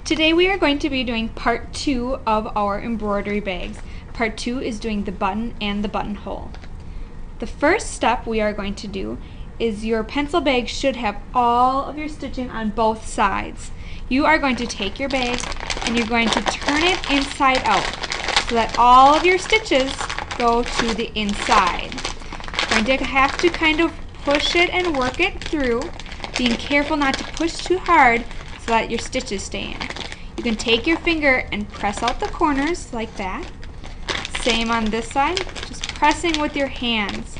Today we are going to be doing part 2 of our embroidery bags. Part 2 is doing the button and the buttonhole. The first step we are going to do is your pencil bag should have all of your stitching on both sides. You are going to take your bag and you're going to turn it inside out so that all of your stitches go to the inside. You're going to have to kind of push it and work it through, being careful not to push too hard so that your stitches stay in. You can take your finger and press out the corners like that. Same on this side, just pressing with your hands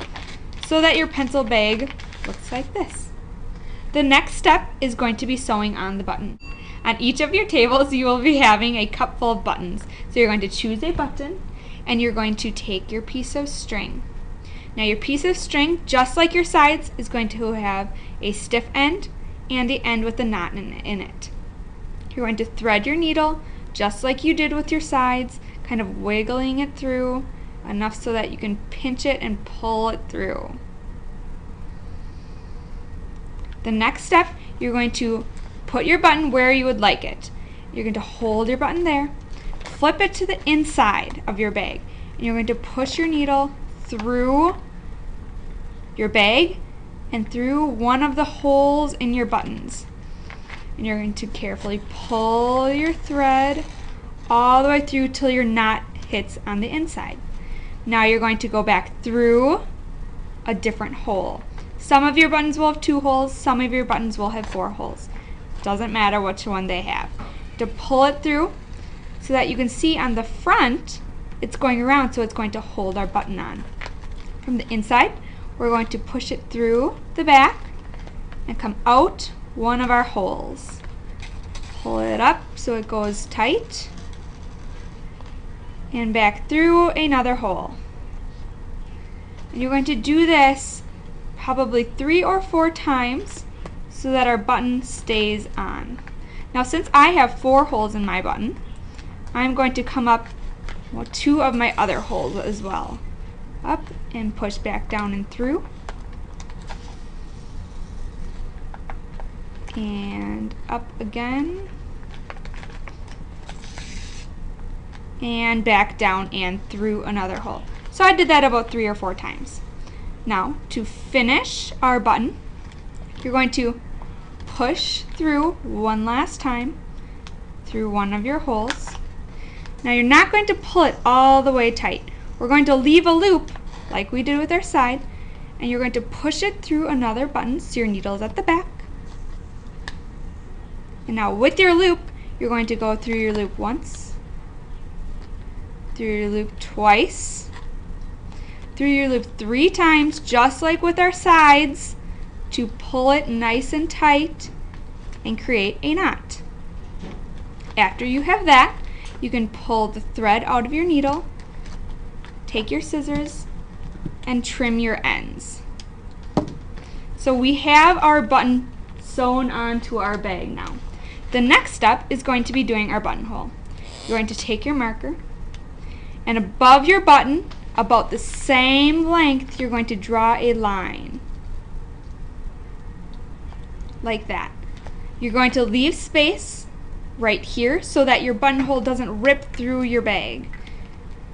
so that your pencil bag looks like this. The next step is going to be sewing on the button. On each of your tables you will be having a cup full of buttons. So you're going to choose a button and you're going to take your piece of string. Now your piece of string, just like your sides, is going to have a stiff end and the end with a knot in it. You're going to thread your needle just like you did with your sides, kind of wiggling it through enough so that you can pinch it and pull it through. The next step, you're going to put your button where you would like it. You're going to hold your button there, flip it to the inside of your bag, and you're going to push your needle through your bag and through one of the holes in your buttons. And you're going to carefully pull your thread all the way through till your knot hits on the inside. Now you're going to go back through a different hole. Some of your buttons will have 2 holes, some of your buttons will have 4 holes. Doesn't matter which one they have. To pull it through so that you can see on the front it's going around, so it's going to hold our button on. From the inside, we're going to push it through the back and come out one of our holes. Pull it up so it goes tight and back through another hole. And you're going to do this probably 3 or 4 times so that our button stays on. Now since I have 4 holes in my button, I'm going to come up 2 of my other holes as well. Up and push back down and through. And up again. And back down and through another hole. So I did that about 3 or 4 times. Now, to finish our button, you're going to push through one last time through one of your holes. Now you're not going to pull it all the way tight. We're going to leave a loop like we did with our side, and you're going to push it through another button so your needle is at the back. And now with your loop, you're going to go through your loop once, through your loop twice, through your loop 3 times, just like with our sides, to pull it nice and tight and create a knot. After you have that, you can pull the thread out of your needle, take your scissors, and trim your ends. So we have our button sewn onto our bag now. The next step is going to be doing our buttonhole. You're going to take your marker, and above your button, about the same length, you're going to draw a line. Like that. You're going to leave space right here so that your buttonhole doesn't rip through your bag.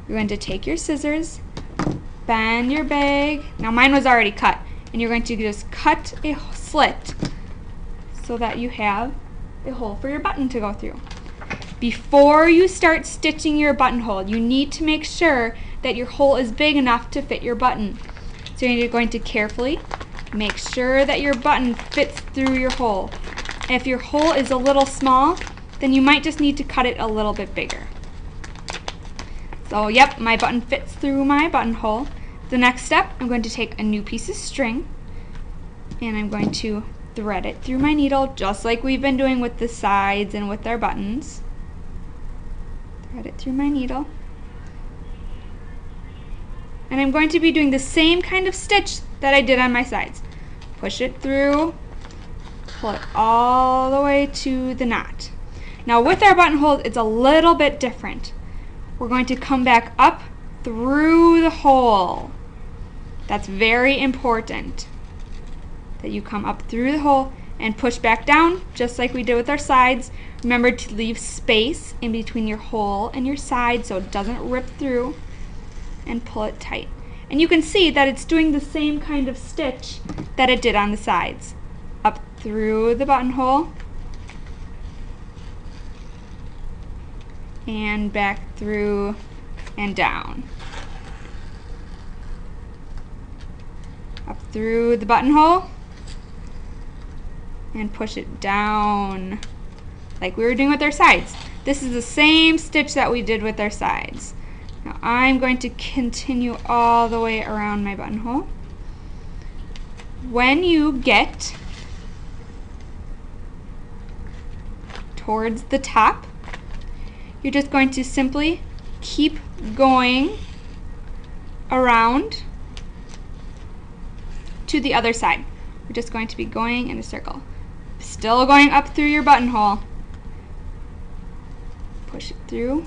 You're going to take your scissors, bend your bag. Now mine was already cut, and you're going to just cut a slit so that you have a hole for your button to go through. Before you start stitching your buttonhole, you need to make sure that your hole is big enough to fit your button. So you're going to carefully make sure that your button fits through your hole. And if your hole is a little small, then you might just need to cut it a little bit bigger. So yep, my button fits through my buttonhole. The next step, I'm going to take a new piece of string and I'm going to thread it through my needle just like we've been doing with the sides and with our buttons. Thread it through my needle. And I'm going to be doing the same kind of stitch that I did on my sides. Push it through, pull it all the way to the knot. Now with our buttonhole, it's a little bit different. We're going to come back up through the hole. That's very important, that you come up through the hole and push back down, just like we did with our sides. Remember to leave space in between your hole and your side so it doesn't rip through, and pull it tight. And you can see that it's doing the same kind of stitch that it did on the sides. Up through the buttonhole and back through and down. Up through the buttonhole and push it down like we were doing with our sides. This is the same stitch that we did with our sides. Now I'm going to continue all the way around my buttonhole. When you get towards the top, you're just going to simply keep going around to the other side. We're just going to be going in a circle. Still going up through your buttonhole. Push it through.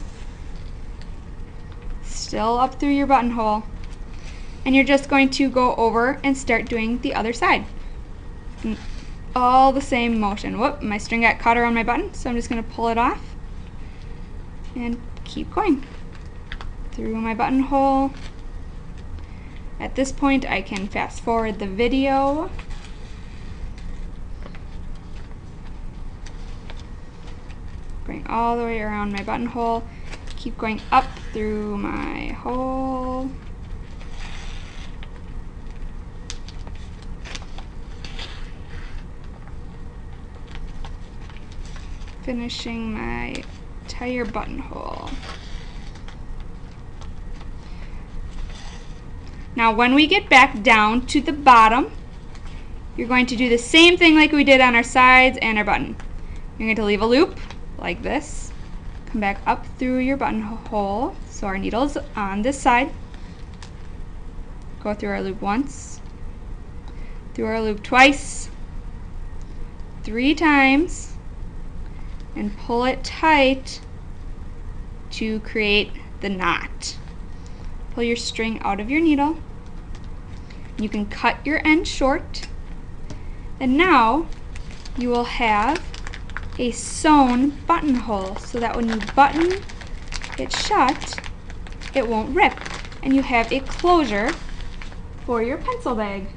Still up through your buttonhole. And you're just going to go over and start doing the other side. And all the same motion. Whoop, my string got caught around my button, so I'm just going to pull it off and keep going through my buttonhole. At this point, I can fast forward the video. Going all the way around my buttonhole. Keep going up through my hole. Finishing my entire buttonhole. Now when we get back down to the bottom, you're going to do the same thing like we did on our sides and our button. You're going to leave a loop like this. Come back up through your buttonhole, so our needle's on this side. Go through our loop once, through our loop twice, 3 times, and pull it tight to create the knot. Pull your string out of your needle. You can cut your end short, and now you will have a sewn buttonhole so that when you button it shut, it won't rip, and you have a closure for your pencil bag.